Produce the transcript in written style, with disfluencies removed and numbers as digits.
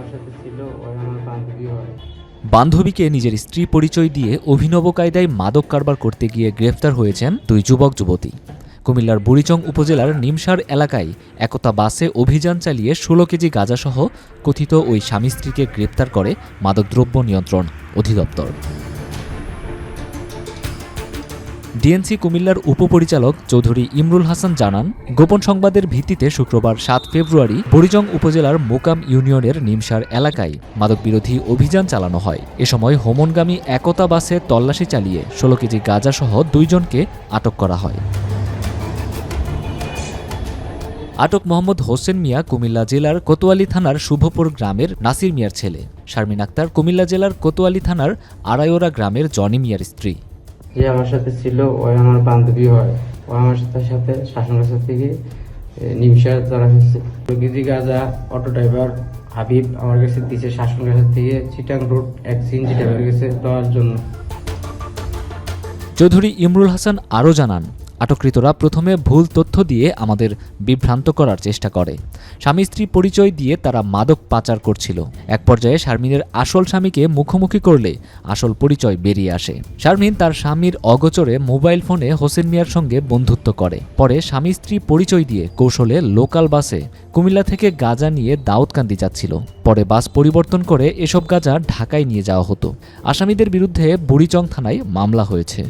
আমার সাথে ছিল ওই আমার বান্ধবী হয়। বান্ধবীকে নিজের স্ত্রী পরিচয় দিয়ে অভিনব কায়দায় মাদক কারবার করতে গিয়ে গ্রেফতার হয়েছেন দুই যুবক যুবতী। কুমিল্লার বুড়িচং উপজেলার নিমসার এলাকায় একতা বাসে অভিযান চালিয়ে ১৬ কেজি গাঁজাসহ কথিত ওই স্বামী স্ত্রীকে গ্রেপ্তার করে মাদকদ্রব্য নিয়ন্ত্রণ অধিদপ্তর। ডিএনসি কুমিল্লার উপপরিচালক চৌধুরী ইমরুল হাসান জানান, গোপন সংবাদের ভিত্তিতে শুক্রবার ৭ ফেব্রুয়ারি বুড়িচং উপজেলার মোকাম ইউনিয়নের নিমসার এলাকায় মাদকবিরোধী অভিযান চালানো হয়। এ সময় হোমনগামী একতা বাসে তল্লাশি চালিয়ে ১৬ কেজি গাঁজাসহ ২ জনকে আটক করা হয়। আটক মোহাম্মদ হোসেন মিয়া কুমিল্লা জেলার কোতোয়ালি থানার শুভপুর গ্রামের নাসির মিয়ার ছেলে। শারমিন আক্তার কুমিল্লা জেলার কোতোয়ালি থানার আড়াইওরা গ্রামের জনি মিয়ার স্ত্রী। যে আমার সাথে ছিল ওই আমার বান্ধবী হয়। ও আমার সাথে শাসনগাছা থেকে নিমসার ধরা হয়েছে। 2 কেজি গাঁজা অটো ড্রাইভার হাবিব আমার কাছে দিয়েছে শাসনগাছা থেকে চিটাং রোড এক্সচেঞ্জ ড্রাইভারের কাছে দেওয়ার জন্য। চৌধুরী ইমরুল হাসান আরও জানান, আটককৃতরা প্রথমে ভুল তথ্য দিয়ে আমাদের বিভ্রান্ত করার চেষ্টা করে। স্বামী স্ত্রী পরিচয় দিয়ে তারা মাদক পাচার করছিল। এক পর্যায়ে শারমিনের আসল স্বামীকে মুখোমুখি করলে আসল পরিচয় বেরিয়ে আসে। শারমিন তার স্বামীর অগোচরে মোবাইল ফোনে হোসেন মিয়ার সঙ্গে বন্ধুত্ব করে। পরে স্বামী স্ত্রী পরিচয় দিয়ে কৌশলে লোকাল বাসে কুমিল্লা থেকে গাঁজা নিয়ে দাউদকান্দি যাচ্ছিল। পরে বাস পরিবর্তন করে এসব গাঁজা ঢাকায় নিয়ে যাওয়া হতো। আসামিদের বিরুদ্ধে বুড়িচং থানায় মামলা হয়েছে।